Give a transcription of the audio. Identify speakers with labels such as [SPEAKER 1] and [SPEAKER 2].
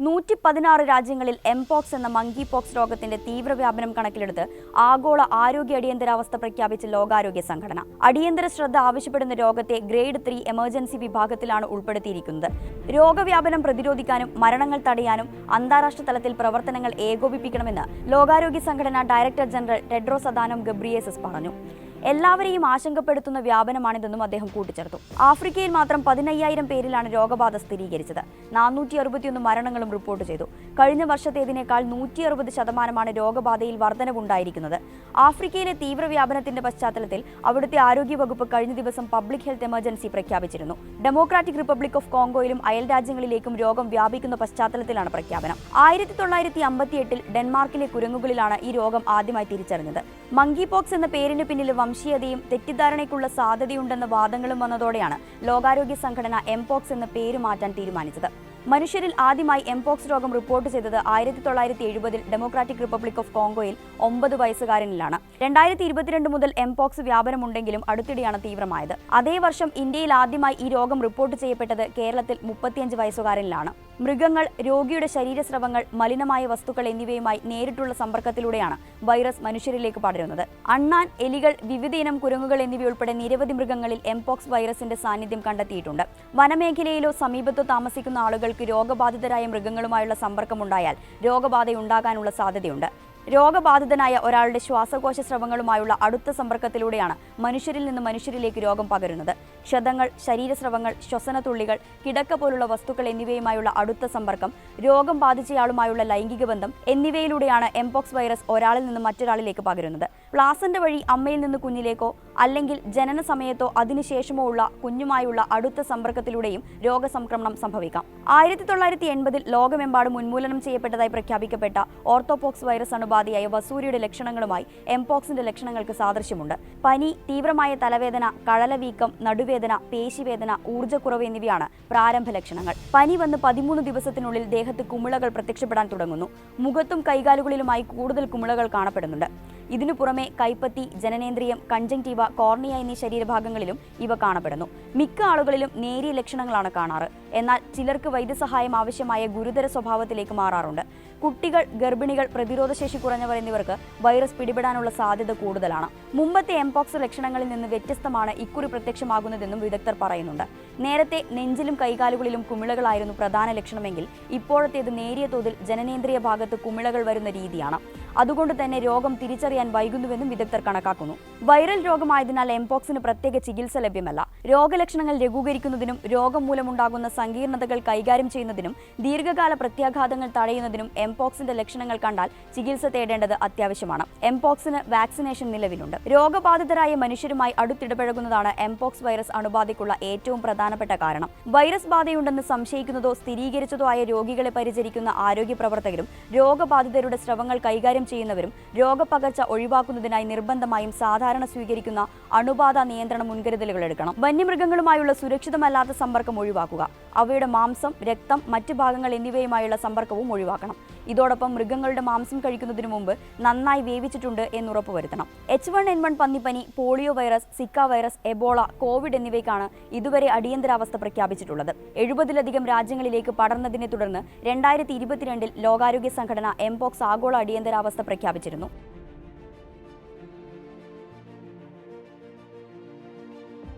[SPEAKER 1] 116 രാജ്യങ്ങളിൽ എംപോക്സ് എന്ന monkey pox രോഗത്തിന്റെ തീവ്രവ്യാപനം കണക്കിലെടുത്ത് ആഗോള ആരോഗ്യ അടിയന്തരാവസ്ഥ പ്രഖ്യാപിച്ച ലോകാരോഗ്യ സംഘടന. അടിയന്തര ശ്രദ്ധ ആവശ്യപ്പെടുന്ന രോഗത്തെ ഗ്രേഡ് 3 എമർജൻസി വിഭാഗത്തിലാണ് ഉൾപ്പെടുത്തിയിരിക്കുന്നത്. രോഗവ്യാപനം പ്രതിരോധിക്കാനും മരണങ്ങൾ തടയാനും അന്താരാഷ്ട്ര തലത്തിൽ പ്രവർത്തനങ്ങൾ ഏകോപിപ്പിക്കണമെന്ന് ലോകാരോഗ്യ സംഘടന director general Tedros Adhanom Ghebreyesus പറഞ്ഞു. എല്ലാവരെയും ആശങ്കപ്പെടുത്തുന്ന വ്യാപനമാണിതെന്നും അദ്ദേഹം കൂട്ടിച്ചേർത്തു. ആഫ്രിക്കയിൽ മാത്രം 15,000 പേരിലാണ് രോഗബാധ സ്ഥിരീകരിച്ചത്. 461 മരണങ്ങളും റിപ്പോർട്ട് ചെയ്തു. കഴിഞ്ഞ വർഷത്തേതിനേക്കാൾ 160% രോഗബാധയിൽ വർധനവുണ്ടായിരിക്കുന്നത്. ആഫ്രിക്കയിലെ തീവ്രവ്യാപനത്തിന്റെ പശ്ചാത്തലത്തിൽ അവിടുത്തെ ആരോഗ്യവകുപ്പ് കഴിഞ്ഞ ദിവസം പബ്ലിക് ഹെൽത്ത് എമർജൻസി പ്രഖ്യാപിച്ചിരുന്നു. ഡെമോക്രാറ്റിക് റിപ്പബ്ലിക് ഓഫ് കോങ്കോയിലും അയൽ രാജ്യങ്ങളിലേക്കും രോഗം വ്യാപിക്കുന്ന പശ്ചാത്തലത്തിലാണ് പ്രഖ്യാപനം. 1958 ഡെൻമാർക്കിലെ കുരങ്ങുകളിലാണ് ഈ രോഗം ആദ്യമായി തിരിച്ചറിഞ്ഞത്. മങ്കി പോക്സ് എന്ന പേരിന് പിന്നിൽ വംശീയതയും തെറ്റിദ്ധാരണയ്ക്കുള്ള സാധ്യതയുണ്ടെന്ന വാദങ്ങളും വന്നതോടെയാണ് ലോകാരോഗ്യ സംഘടന എംപോക്സ് എന്ന പേര് മാറ്റാൻ തീരുമാനിച്ചത്. മനുഷ്യരിൽ ആദ്യമായി എംപോക്സ് രോഗം റിപ്പോർട്ട് ചെയ്തത് 1970 ഡെമോക്രാറ്റിക് റിപ്പബ്ലിക് ഓഫ് കോങ്കോയിൽ 9 വയസ്സുകാരനിലാണ്. 2022 മുതൽ എംപോക്സ് വ്യാപനമുണ്ടെങ്കിലും അടുത്തിടെയാണ് തീവ്രമായത്. അതേ വർഷം ഇന്ത്യയിൽ ആദ്യമായി ഈ രോഗം റിപ്പോർട്ട് ചെയ്യപ്പെട്ടത് കേരളത്തിൽ 35 വയസ്സുകാരനിലാണ്. മൃഗങ്ങൾ, രോഗിയുടെ ശരീരസ്രവങ്ങൾ, മലിനമായ വസ്തുക്കൾ എന്നിവയുമായി നേരിട്ടുള്ള സമ്പർക്കത്തിലൂടെയാണ് വൈറസ് മനുഷ്യരിലേക്ക് പടരുന്നത്. അണ്ണാൻ, എലികൾ, വിവിധയിനം കുരങ്ങുകൾ എന്നിവയുൾപ്പെടെ നിരവധി മൃഗങ്ങളിൽ എംപോക്സ് വൈറസിന്റെ സാന്നിധ്യം കണ്ടെത്തിയിട്ടുണ്ട്. വനമേഖലയിലോ സമീപത്തോ താമസിക്കുന്ന ആളുകൾക്ക് രോഗബാധിതരായ മൃഗങ്ങളുമായുള്ള സമ്പർക്കമുണ്ടായാൽ രോഗബാധയുണ്ടാകാനുള്ള സാധ്യതയുണ്ട്. രോഗബാധിതനായ ഒരാളുടെ ശ്വാസകോശ സ്രവങ്ങളുമായുള്ള അടുത്ത സമ്പർക്കത്തിലൂടെയാണ് മനുഷ്യരിൽ നിന്ന് മനുഷ്യരിലേക്ക് രോഗം പകരുന്നത്. ക്ഷതങ്ങൾ, ശരീരസ്രവങ്ങൾ, ശ്വസനത്തുള്ളികൾ, കിടക്ക പോലുള്ള വസ്തുക്കൾ എന്നിവയുമായുള്ള അടുത്ത സമ്പർക്കം, രോഗം ബാധിച്ചയാളുമായുള്ള ലൈംഗിക ബന്ധം എന്നിവയിലൂടെയാണ് എംപോക്സ് വൈറസ് ഒരാളിൽ നിന്ന് മറ്റൊരാളിലേക്ക് പകരുന്നത്. പ്ലാസന്റ വഴി അമ്മയിൽ നിന്ന് കുഞ്ഞിലേക്കോ അല്ലെങ്കിൽ ജനന സമയത്തോ അതിനുശേഷമോ ഉള്ള കുഞ്ഞുമായുള്ള അടുത്ത സമ്പർക്കത്തിലൂടെയും രോഗസംക്രമണം സംഭവിക്കാം. 1980 ലോകമെമ്പാടും ഉന്മൂലനം ചെയ്യപ്പെട്ടതായി പ്രഖ്യാപിക്കപ്പെട്ട ഓർത്തോപോക്സ് വൈറസ് അണുബാധയായ വസൂരിയുടെ ലക്ഷണങ്ങളുമായി എംപോക്സിന്റെ ലക്ഷണങ്ങൾക്ക് സാദൃശ്യമുണ്ട്. പനി, തീവ്രമായ തലവേദന, കഴലവീക്കം, നടുവേദന, പേശിവേദന, ഊർജ്ജക്കുറവ് എന്നിവയാണ് പ്രാരംഭ ലക്ഷണങ്ങൾ. പനി വന്ന് 13 ദിവസത്തിനുള്ളിൽ ദേഹത്ത് കുമിളകൾ പ്രത്യക്ഷപ്പെടാൻ തുടങ്ങുന്നു. മുഖത്തും കൈകാലുകളിലുമായി കൂടുതൽ കുമിളകൾ കാണപ്പെടുന്നുണ്ട്. ഇതിനു പുറമെ കൈപ്പത്തി, ജനനേന്ദ്രിയം, കൺജങ്ക്റ്റീവ, കോർണിയ എന്നീ ശരീരഭാഗങ്ങളിലും ഇവ കാണപ്പെടുന്നു. മിക്ക ആളുകളിലും നേരിയ ലക്ഷണങ്ങളാണ് കാണാറ്. എന്നാൽ ചിലർക്ക് വൈദ്യസഹായം ആവശ്യമായ ഗുരുതര സ്വഭാവത്തിലേക്ക് മാറാറുണ്ട്. കുട്ടികൾ, ഗർഭിണികൾ, പ്രതിരോധശേഷി കുറഞ്ഞവർ എന്നിവർക്ക് വൈറസ് പിടിപെടാനുള്ള സാധ്യത കൂടുതലാണ്. മുമ്പത്തെ എംപോക്സ് ലക്ഷണങ്ങളിൽ നിന്ന് വ്യത്യസ്തമാണ് ഇക്കുറി പ്രത്യക്ഷമാകുന്നതെന്നും വിദഗ്ധർ പറയുന്നുണ്ട്. നേരത്തെ നെഞ്ചിലും കൈകാലുകളിലും കുമിളകളായിരുന്നു പ്രധാന ലക്ഷണമെങ്കിൽ ഇപ്പോഴത്തേത് നേരിയ തോതിൽ ജനനേന്ദ്രിയ ഭാഗത്ത് കുമിളകൾ വരുന്ന രീതിയാണ്. അതുകൊണ്ട് തന്നെ രോഗം തിരിച്ചറിയാൻ വൈകുന്നുവെന്നും വിദഗ്ധർ കണക്കാക്കുന്നു. വൈറൽ രോഗമായതിനാൽ എംപോക്സിന് പ്രത്യേക ചികിത്സ ലഭ്യമല്ല. രോഗലക്ഷണങ്ങൾ ലഘൂകരിക്കുന്നതിനും രോഗം മൂലമുണ്ടാകുന്ന സങ്കീർണതകൾ കൈകാര്യം ചെയ്യുന്നതിനും ദീർഘകാല പ്രത്യാഘാതങ്ങൾ തടയുന്നതിനും എംപോക്സിന്റെ ലക്ഷണങ്ങൾ കണ്ടാൽ ചികിത്സ തേടേണ്ടത് അത്യാവശ്യമാണ്. എംപോക്സിന് വാക്സിനേഷൻ നിലവിലുണ്ട്. രോഗബാധിതരായ മനുഷ്യരുമായി അടുത്തിടപഴകുന്നതാണ് എംപോക്സ് വൈറസ് അണുബാധയ്ക്കുള്ള ഏറ്റവും പ്രധാനപ്പെട്ട കാരണം. വൈറസ് ബാധയുണ്ടെന്ന് സംശയിക്കുന്നതോ സ്ഥിരീകരിച്ചതോ ആയ രോഗികളെ പരിചരിക്കുന്ന ആരോഗ്യ പ്രവർത്തകരും രോഗബാധിതരുടെ സ്രവങ്ങൾ കൈകാര്യം ചെയ്യുന്നവരും രോഗപകർച്ച ഒഴിവാക്കുന്നതിനായി നിർബന്ധമായും സാധാരണ സ്വീകരിക്കുന്ന അണുബാധ നിയന്ത്രണ മുൻകരുതലുകൾ എടുക്കണം. വന്യമൃഗങ്ങളുമായുള്ള സുരക്ഷിതമല്ലാത്ത സമ്പർക്കം ഒഴിവാക്കുക. അവയുടെ മാംസം, രക്തം, മറ്റ് ഭാഗങ്ങൾ എന്നിവയുമായുള്ള സമ്പർക്കവും ഒഴിവാക്കണം. ഇതോടൊപ്പം മൃഗങ്ങളുടെ മാംസം കഴിക്കുന്നതിനു മുമ്പ് നന്നായി വേവിച്ചിട്ടുണ്ട് എന്ന് ഉറപ്പുവരുത്തണം. H1N1 പന്നിപ്പനി, polio virus, Zika virus, Ebola, Covid എന്നിവയ്ക്കാണ് ഇതുവരെ അടിയന്തരാവസ്ഥ പ്രഖ്യാപിച്ചിട്ടുള്ളത്. 70-ലധികം രാജ്യങ്ങളിലേക്ക് പടർന്നതിനെ തുടർന്ന് 2022 ലോകാരോഗ്യ സംഘടന എംപോക്സ് ആഗോള അടിയന്തരാവസ്ഥ പ്രഖ്യാപിച്ചിരുന്നു.